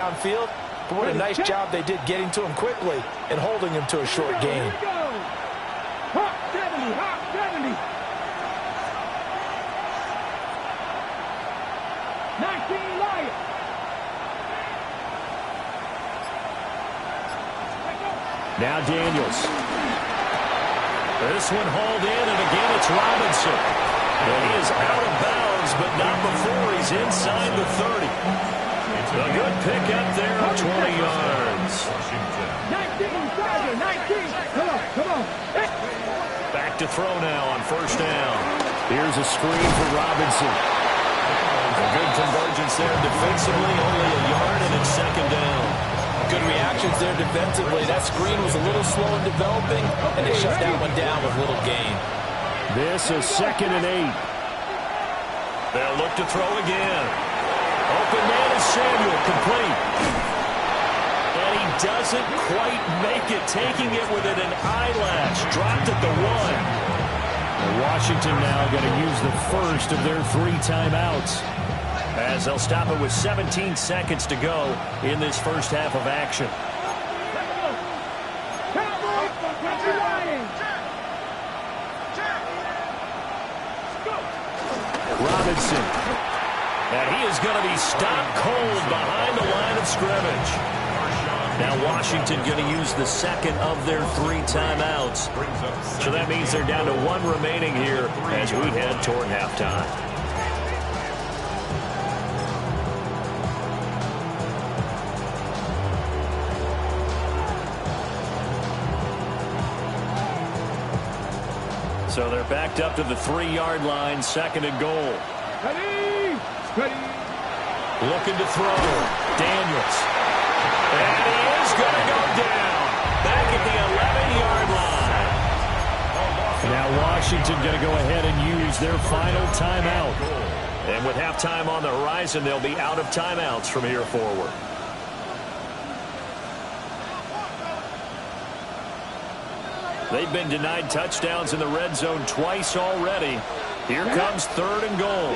downfield, but what a nice job they did getting to him quickly and holding him to a short gain. Hot 70, hot 70. 19 Lions. Now Daniels. This one hauled in, and again it's Robinson. And he is out of bounds, but not before he's inside the 30. A good pick up there of 20 yards. 19, Tiger, 19. Come on. Back to throw now on first down. Here's a screen for Robinson. A good convergence there defensively, only a yard, and it's second down. Good reactions there defensively. That screen was a little slow in developing, and they shut that one down with little gain. This is 2nd and 8. They'll look to throw again. Open man is Samuel, complete. And he doesn't quite make it, taking it within an eyelash. Dropped at the 1. Washington now going to use the first of their 3 timeouts, as they'll stop it with 17 seconds to go in this first half of action. Robinson. And he is going to be stopped cold behind the line of scrimmage. Now Washington going to use the second of their 3 timeouts. So that means they're down to 1 remaining here as we head toward halftime. So they're backed up to the 3-yard line, 2nd and goal. Ready. Looking to throw. Daniels. And he is going to go down. Back at the 11-yard line. Now Washington going to go ahead and use their final timeout. And with halftime on the horizon, they'll be out of timeouts from here forward. They've been denied touchdowns in the red zone twice already. Here comes 3rd and goal.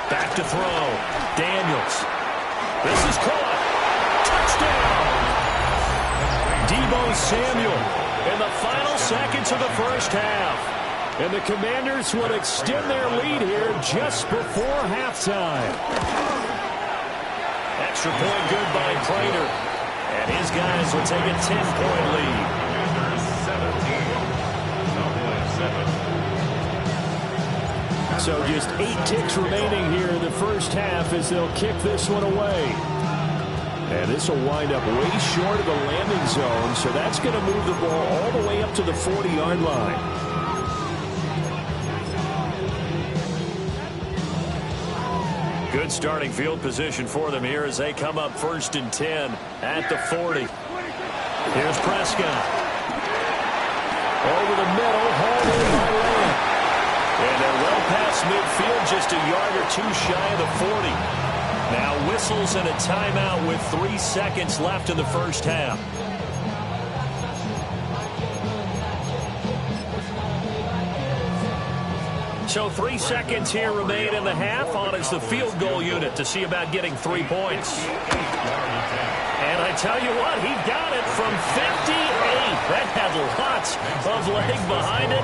Back to throw. Daniels. This is caught. Touchdown. Deebo Samuel in the final seconds of the first half. And the Commanders will extend their lead here just before halftime. Extra point good by Prater. And his guys will take a 10-point lead. So just 8 ticks remaining here in the first half as they'll kick this one away. And this will wind up way short of the landing zone, so that's going to move the ball all the way up to the 40-yard line. Good starting field position for them here as they come up 1st and 10 at the 40. Here's Prescott. Over the middle, hauled in by Lamb. And they're well past midfield, just a yard or 2 shy of the 40. Now whistles and a timeout with 3 seconds left in the first half. So 3 seconds here remain in the half. On is the field goal unit to see about getting 3 points. And I tell you what, he got it from 58. That had lots of leg behind it.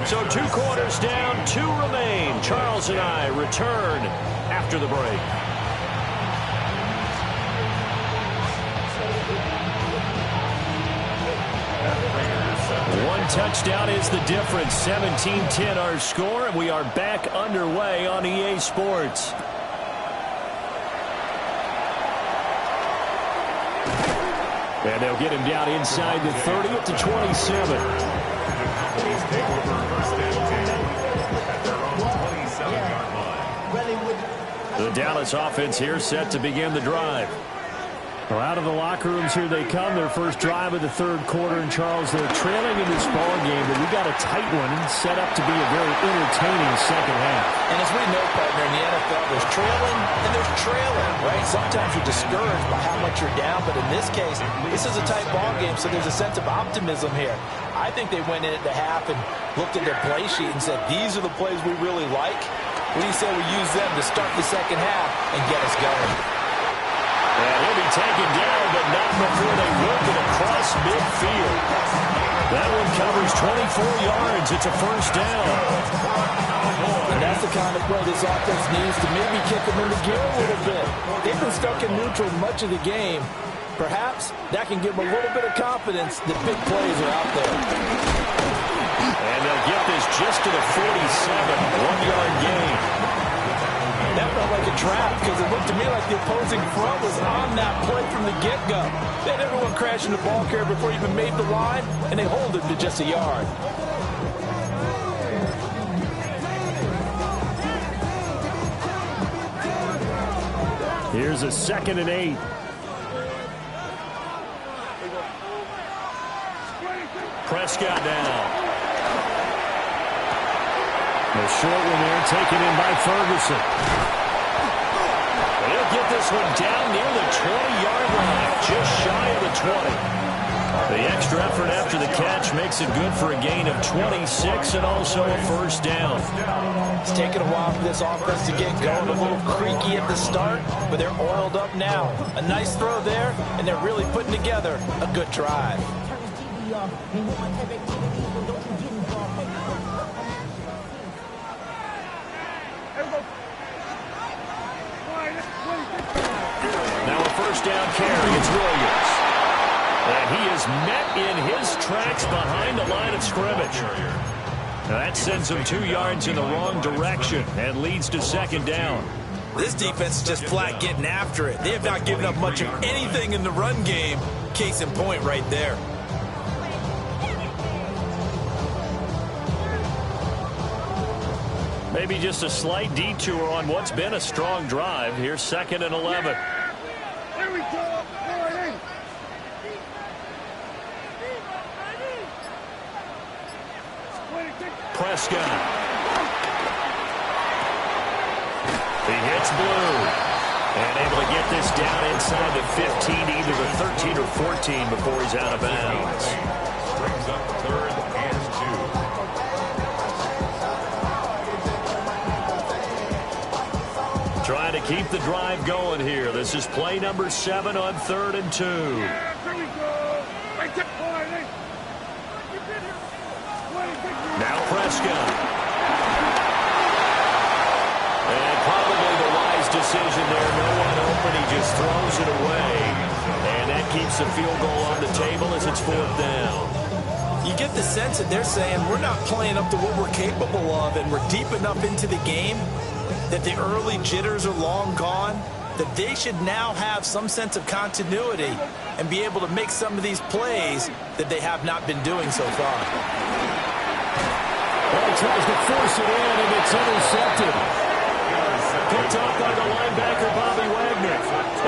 So 2 quarters down, 2 remain. Charles and I return after the break. One touchdown is the difference. 17-10 our score, and we are back underway on EA Sports. And they'll get him down inside the 30 at the 27. The Dallas offense here set to begin the drive. Well, out of the locker rooms here they come. Their first drive of the 3rd quarter. And Charles, they're trailing in this ball game, but we got a tight one set up to be a very entertaining second half. And as we know, partner, in the NFL, there's trailing and there's trailing, right? Sometimes you're discouraged by how much you're down, but in this case, this is a tight ball game, so there's a sense of optimism here. I think they went in at the half and looked at their play sheet and said, these are the plays we really like. What do you say we use them to start the second half and get us going? And he'll be taken down, but not before they whip it across midfield. That one covers 24 yards. It's a first down. And that's the kind of play this offense needs to maybe kick them into gear a little bit. They've been stuck in neutral much of the game. Perhaps that can give them a little bit of confidence that big plays are out there. And they'll get this just to the 47, one-yard gain. That felt like a trap because it looked to me like the opposing front was on that play from the get-go. They had everyone crashing the ball carrier before he even made the line, and they hold him to just a yard. Here's a 2nd and 8. Prescott now. The short one there taken in by Ferguson. He'll get this one down near the 20-yard line, just shy of the 20. The extra effort after the catch makes it good for a gain of 26 and also a first down. It's taken a while for this offense to get going. A little creaky at the start, but they're oiled up now. A nice throw there, and they're really putting together a good drive. Now a first down carry. It's Williams. And he is met in his tracks behind the line of scrimmage. Now that sends him 2 yards in the wrong direction and leads to second down. This defense is just flat getting after it. They have not given up much of anything in the run game. Case in point right there. Maybe just a slight detour on what's been a strong drive. Here's 2nd and 11. Here we go. Prescott. He hits Blue. And able to get this down inside the 15, either the 13 or 14 before he's out of bounds. Brings up 3rd and 2. Trying to keep the drive going here. This is play number 7 on 3rd and 2. Now Prescott. And probably the wise decision there. No one open. He just throws it away. And that keeps the field goal on the table as it's 4th down. You get the sense that they're saying we're not playing up to what we're capable of, and we're deep enough into the game that the early jitters are long gone, that they should now have some sense of continuity and be able to make some of these plays that they have not been doing so far. Well, he tries to force it in, and it's intercepted. Picked off by the linebacker, Bobby Wagner.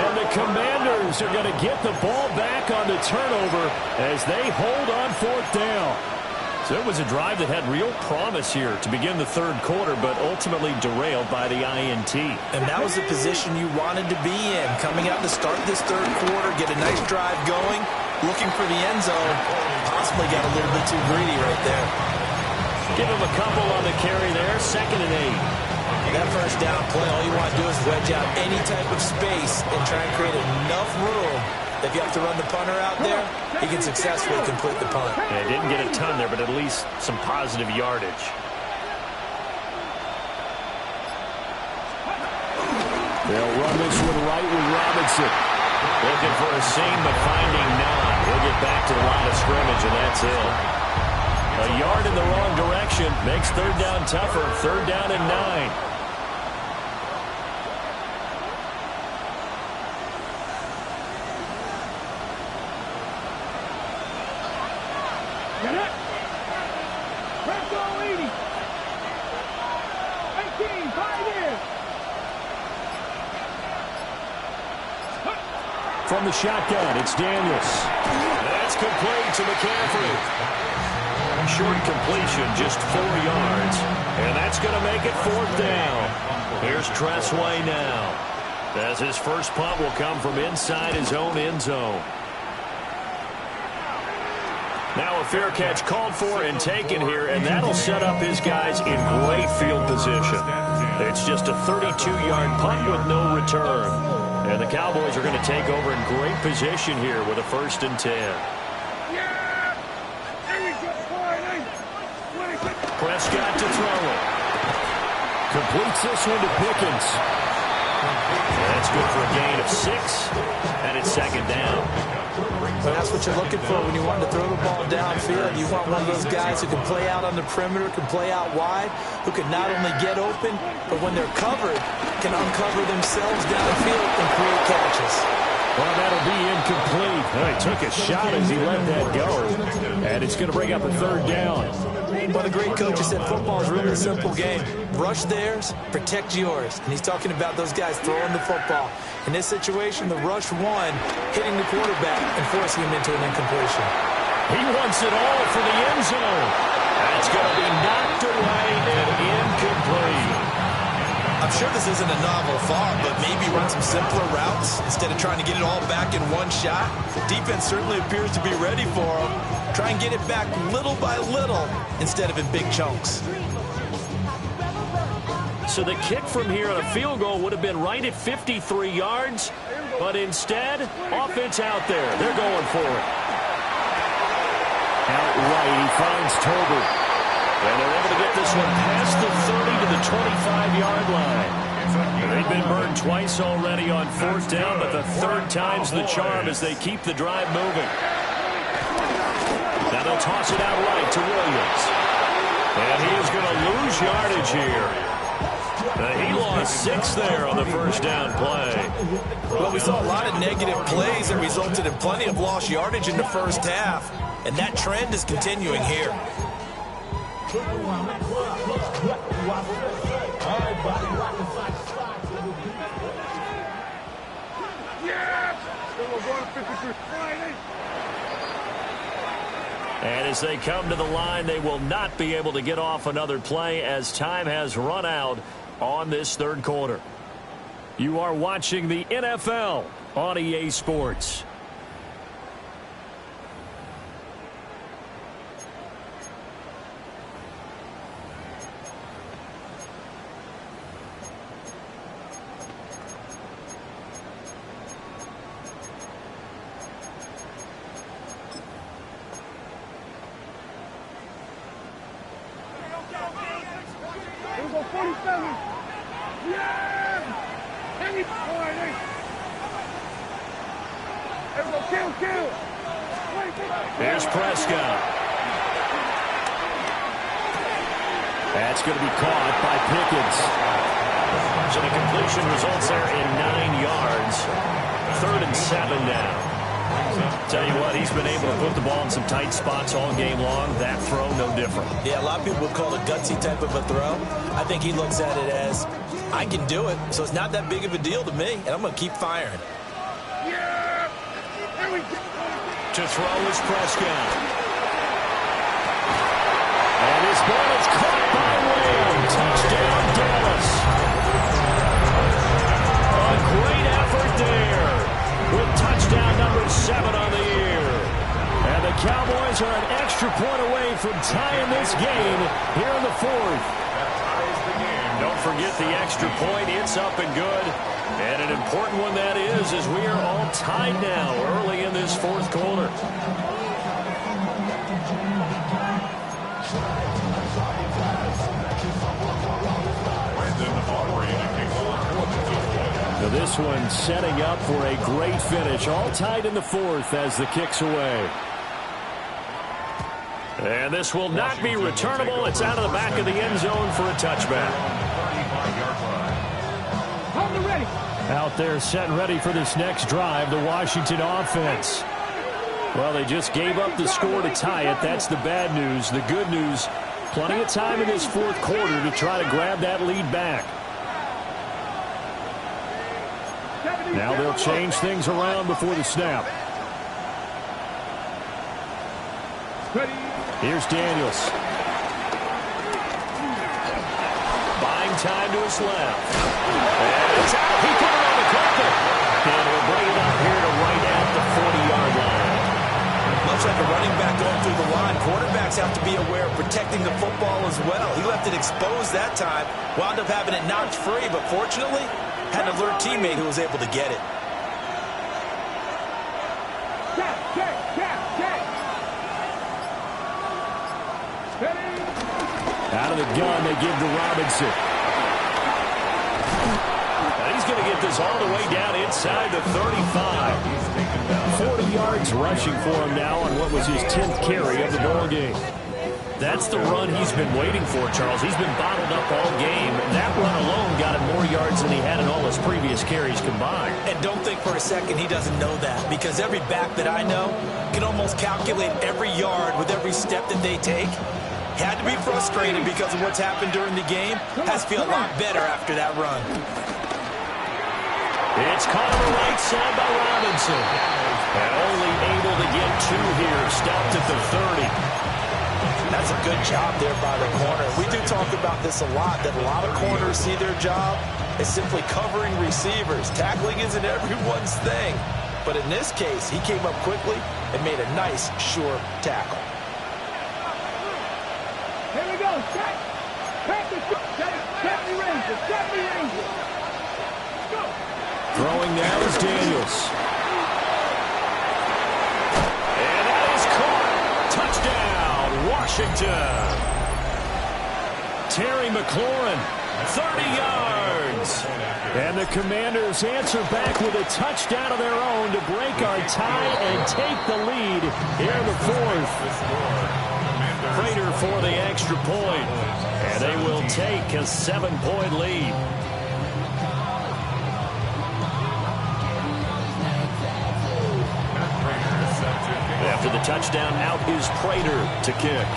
And the Commanders are going to get the ball back on the turnover as they hold on 4th down. So it was a drive that had real promise here to begin the 3rd quarter, but ultimately derailed by the INT. And that was the position you wanted to be in, coming out to start this 3rd quarter, get a nice drive going, looking for the end zone. Possibly got a little bit too greedy right there. Give him a couple on the carry there, 2nd and 8. That first down play, all you want to do is wedge out any type of space and try and create enough room. If you have to run the punter out there, he can successfully complete the punt. Yeah, didn't get a ton there, but at least some positive yardage. They'll run this one right with Robinson. Looking for a seam, but finding none. He'll get back to the line of scrimmage, and that's it. A yard in the wrong direction makes 3rd down tougher. 3rd down and 9. Get it. Let's go, 80. 18, 5 years. From the shotgun, it's Daniels. That's complete to McCaffrey. Short completion, just 4 yards. And that's going to make it 4th down. Here's Tressway now, as his first punt will come from inside his own end zone. Now a fair catch called for and taken here, and that'll set up his guys in great field position. It's just a 32-yard punt with no return. And the Cowboys are going to take over in great position here with a 1st and 10. Prescott to throw it. Completes this one to Pickens. That's good for a gain of 6, and it's 2nd down. Well, that's what you're looking for when you want to throw the ball downfield. You want one of those guys who can play out on the perimeter, can play out wide, who can not only get open, but when they're covered, can uncover themselves downfield and create catches. Well, that'll be incomplete. Well, he took a shot as he let that go, and it's going to bring up a 3rd down. One of the great coaches said football is really a simple game. Rush theirs, protect yours. And he's talking about those guys throwing the football. In this situation, the rush one, hitting the quarterback and forcing him into an incompletion. He wants it all for the end zone. That's going to be knocked away and incomplete. I'm sure this isn't a novel thought, but maybe run some simpler routes instead of trying to get it all back in one shot. The defense certainly appears to be ready for him. Try and get it back little by little instead of in big chunks. So the kick from here on a field goal would have been right at 53 yards, but instead, offense out there. They're going for it. Out right, he finds Tolbert. And they're able to get this one past the 30 to the 25-yard line. They've been burned twice already on 4th down, but the 3rd time's the charm as they keep the drive moving. Now they'll toss it out right to Williams. And he is going to lose yardage here. He lost 6 there on the 1st down play. Well, we saw a lot of negative plays that resulted in plenty of lost yardage in the 1st half. And that trend is continuing here. And as they come to the line, they will not be able to get off another play as time has run out on this 3rd quarter. You are watching the NFL on EA Sports. Here's Prescott. That's going to be caught by Pickens. So the completion results there in 9 yards. 3rd and 7 now. Tell you what, he's been able to put the ball in some tight spots all game long. That throw, no different. Yeah, a lot of people would call it a gutsy type of a throw. I think he looks at it as, I can do it, so it's not that big of a deal to me, and I'm going to keep firing. To throw is Prescott. And his ball is caught by Williams. Touchdown, Dallas. A great effort there with touchdown number 7 on the year. And the Cowboys are an extra point away from tying this game here in the 4th. Don't forget the extra point. It's up and good. And an important one that is, as we are all tied now early in this 4th quarter. So this one setting up for a great finish. All tied in the 4th as the kick's away. And this will not be returnable. It's out of the back of the end zone for a touchback. Out there set and ready for this next drive, the Washington offense. Well, they just gave up the score to tie it. That's the bad news. The good news, plenty of time in this 4th quarter to try to grab that lead back. Now they'll change things around before the snap. Here's Daniels. Buying time to his left. And it's out. He put it on the carpet. And we'll bring it up here to right at the 40-yard line. Much like a running back going through the line, quarterbacks quarterbacks have to be aware of protecting the football as well. He left it exposed that time, wound up having it knocked free, but fortunately, had an alert teammate who was able to get it. Out of the gun, they give to Robinson. And he's going to get this all the way down inside the 35. 40 yards rushing for him now on what was his 10th carry of the ball game. That's the run he's been waiting for, Charles. He's been bottled up all game. That run alone got him more yards than he had in all his previous carries combined. And don't think for a second he doesn't know that, because every back that I know can almost calculate every yard with every step that they take. Had to be frustrated because of what's happened during the game. Has to feel a lot better after that run. It's caught on the right side by Robinson. And only able to get 2 here. Stopped at the 30. That's a good job there by the corner. We do talk about this a lot, that a lot of corners see their job as simply covering receivers. Tackling isn't everyone's thing. But in this case, he came up quickly and made a nice, sure tackle. Here we go. Set. Set the Ranger. Set the Ranger. Go. Throwing now is Daniels. And that is caught. Touchdown, Washington. Terry McLaurin, 30 yards. And the Commanders answer back with a touchdown of their own to break our tie and take the lead here in the 4th. Prater for the extra point, and they will take a 7-point lead. After the touchdown, out is Prater to kick.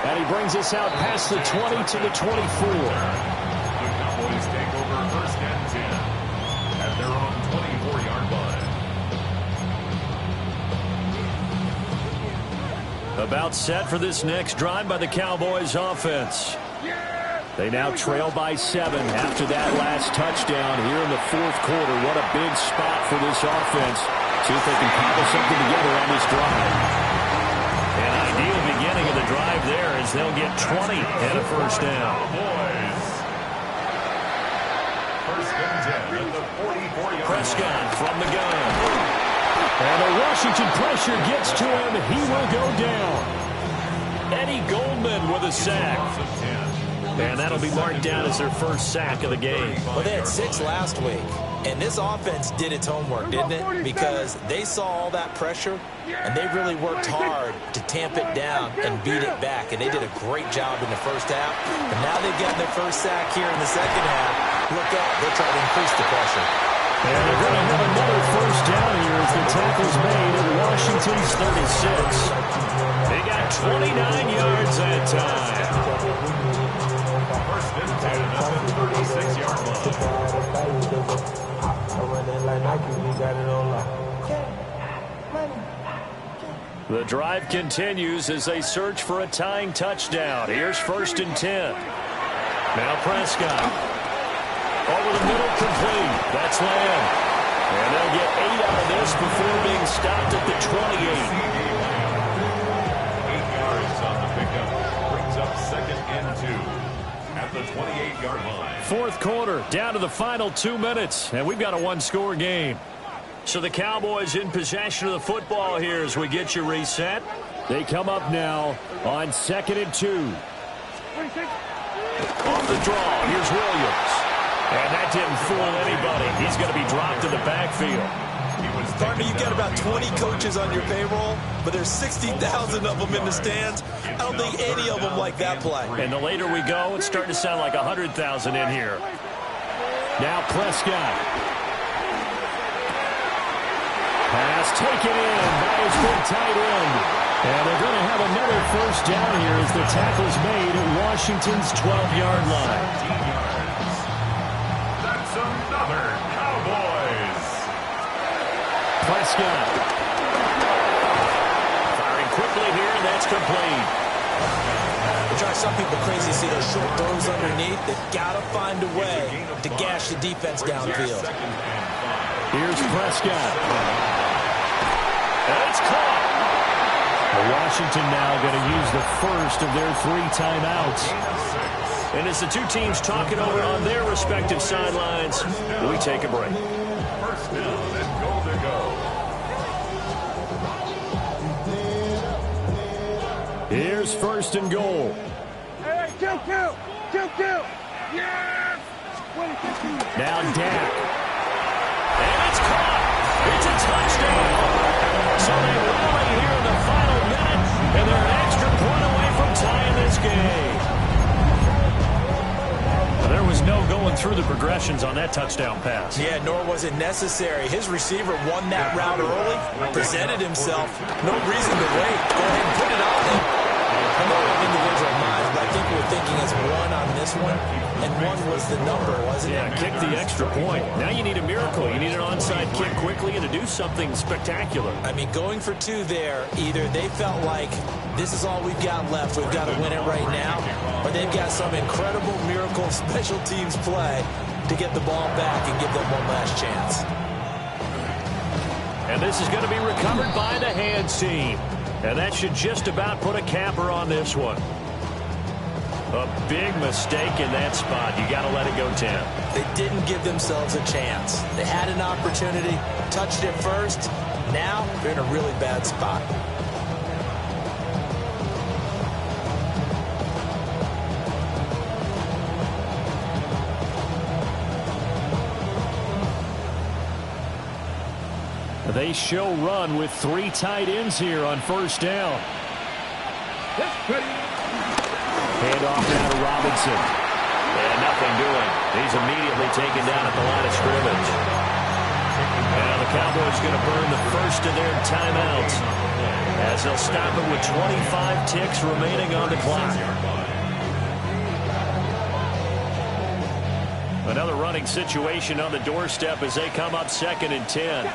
And he brings us out past the 20 to the 24. The Cowboys take over 1st and 10. At their own 24-yard line. About set for this next drive by the Cowboys offense. They now trail by 7 after that last touchdown here in the 4th quarter. What a big spot for this offense. See if they can cobble something together on this drive. An ideal beginning of the drive there as they'll get 20 and a first down. Prescott from the gun. And the Washington pressure gets to him. He will go down. Eddie Goldman with a sack. And that'll be marked down as their first sack of the game. Well, they had 6 last week. And this offense did its homework, didn't it? Because they saw all that pressure, and they really worked hard to tamp it down and beat it back. And they did a great job in the first half. And now they've gotten their first sack here in the second half. Look out, they'll try to increase the pressure. And they're going to have another first down here as the tackle's made at Washington's 36. They got 29 yards that time. First and 10 at the 36-yard line. The drive continues as they search for a tying touchdown. Here's 1st and 10. Now Prescott. Over the middle, complete. That's Lamb. And they'll get 8 out of this before being stopped at the 28. 8 yards on the pickup. Brings up 2nd and 2 at the 28-yard line. 4th quarter, down to the final 2 minutes, and we've got a 1-score game. So the Cowboys in possession of the football here as we get you reset. They come up now on 2nd and 2. Off the draw, here's Williams. And that didn't fool anybody. He's going to be dropped in the backfield. Partner, you've got about 20 coaches on your payroll, but there's 60,000 of them in the stands. I don't think any of them like that play. And the later we go, it's starting to sound like 100,000 in here. Now Prescott. Pass taken in by his big tight end. And they're going to have another first down here as the tackle's made at Washington's 12-yard line. That's another Cowboys. Prescott. Firing quickly here, and that's complete. drives some people crazy to see those short throws underneath. They've got to find a way to gash the defense downfield. Here's Prescott. And it's caught. Washington now going to use the first of their 3 timeouts. And as the two teams talking over on their respective sidelines, we take a break. First down and goal to go. Here's first and goal. Hey, 2-2. 2-2. Yes! Now Dak. And it's caught. It's a touchdown. So they rally here in the final minute, and they're an extra point away from tying this game. There was no going through the progressions on that touchdown pass. Yeah, nor was it necessary. His receiver won that route early, presented himself. No reason to wait. Go ahead and put it on him. I know of individual minds, but I think we were thinking as 1 on this one, and 1 was the number, wasn't it? Yeah, kick the extra point. Now you need a miracle. You need an onside kick quickly and to do something spectacular. I mean, going for 2 there, either they felt like this is all we've got left, we've got to win it right now, or they've got some incredible miracle special teams play to get the ball back and give them one last chance. And this is going to be recovered by the hands team. And that should just about put a capper on this one. A big mistake in that spot. You got to let it go 10. They didn't give themselves a chance. They had an opportunity, touched it first. Now they're in a really bad spot. They show run with 3 tight ends here on first down. Hand off now to Robinson. And nothing doing. He's immediately taken down at the line of scrimmage. Now the Cowboys going to burn the first of their timeouts as they'll stop it with 25 ticks remaining on the clock. Another running situation on the doorstep as they come up 2nd and 10.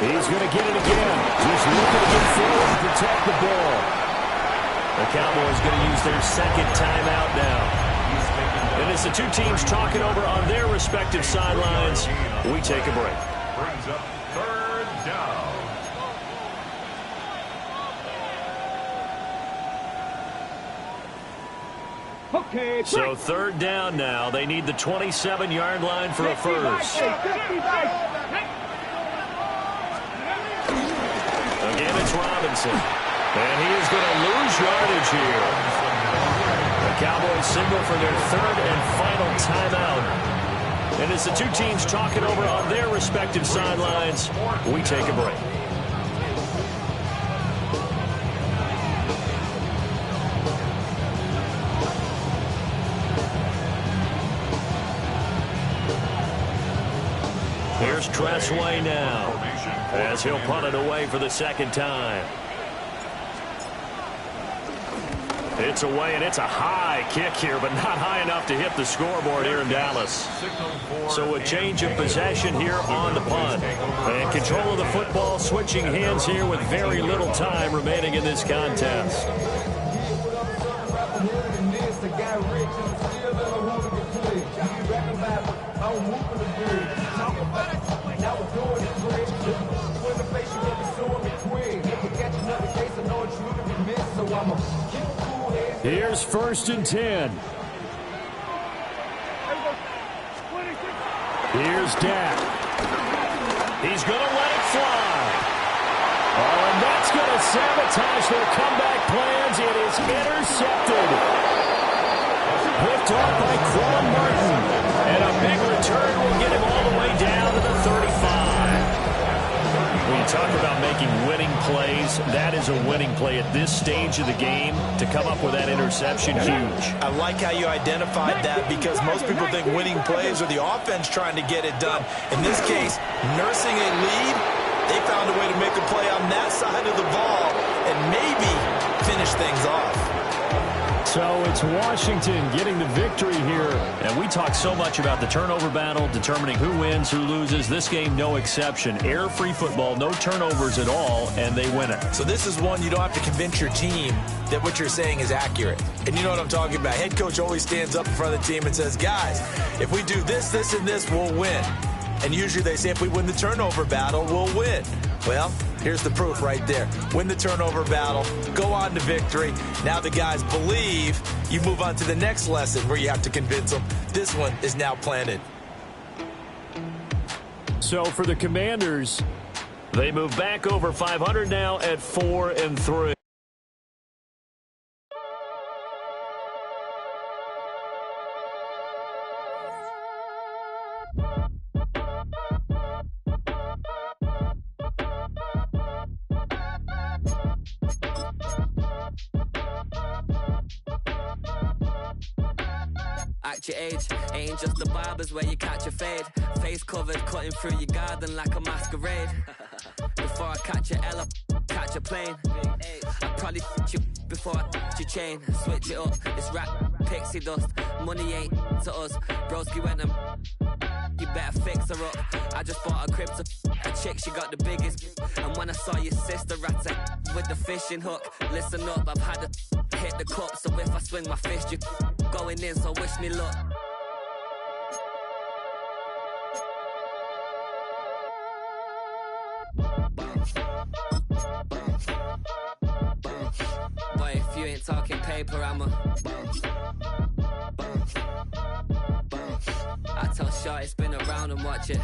He's going to get it again. Just looking to get forward and protect the ball. The Cowboys going to use their 2nd timeout now. And as the two teams talking over on their respective sidelines, we take a break. Brings up 3rd down. Okay, so 3rd down now. They need the 27-yard line for a first. Again, it's Robinson. And he is going to lose yardage here. The Cowboys signal for their 3rd and final timeout. And as the two teams talking over on their respective sidelines, we take a break. Here's Tressway now as he'll punt it away for the 2nd time. It's away, and it's a high kick here, but not high enough to hit the scoreboard here in Dallas. So a change of possession here on the punt. And control of the football switching hands here with very little time remaining in this contest. Here's 1st and 10. Here's Dak. He's going to let it fly. Oh, and that's going to sabotage their comeback plans. It is intercepted. Picked off by Quan Martin. And a big return will get him all the way down to the 35. When you talk about making winning plays, that is a winning play at this stage of the game. To come up with that interception, huge. I like how you identified that because most people think winning plays are the offense trying to get it done. In this case, nursing a lead, they found a way to make a play on that side of the ball and maybe finish things off. So it's Washington getting the victory here. And we talk so much about the turnover battle, determining who wins, who loses. This game, no exception. Error-free football, no turnovers at all, and they win it. So this is one you don't have to convince your team that what you're saying is accurate. And you know what I'm talking about. Head coach always stands up in front of the team and says, guys, if we do this, this, and this, we'll win. And usually they say if we win the turnover battle, we'll win. Well, here's the proof right there. Win the turnover battle, go on to victory. Now the guys believe. You move on to the next lesson where you have to convince them. This one is now planted. So for the Commanders, They move back over 500 now at 4-3. At your age, ain't just the barbers where you catch a fade. Face covered, cutting through your garden like a masquerade. Before I catch a L, catch a plane. I probably you before I your chain. Switch it up, it's rap, pixie dust. Money ain't to us. Broski went and you better fix her up. I just bought a crib to a chick, she got the biggest. And when I saw your sister rat with the fishing hook, listen up, I've had to hit the cup. So if I swing my fist, you going in, so wish me luck. Boy, if you ain't talking paper, I'm a I tell Shorty spin around and watch it.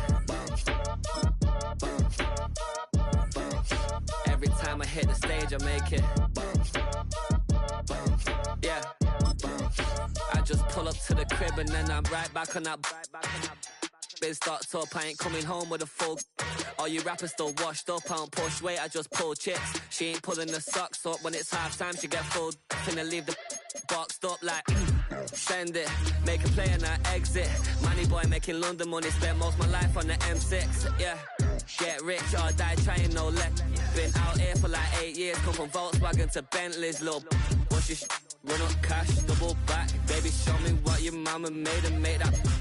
Every time I hit the stage, I make it. Yeah. I just pull up to the crib and then I'm right back on that. Been stocked up, I ain't coming home with a full. All you rappers still washed up, I don't push weight, I just pull chicks. She ain't pulling the socks up when it's half time, she get full. Finna leave the boxed up like send it, make a play and I exit. Money boy making London money, spent most of my life on the M6. Yeah, get rich or die trying, no let. Been out here for like 8 years, come from Volkswagen to Bentley's, little. Once you run up cash, double back, baby show me what your mama made and make that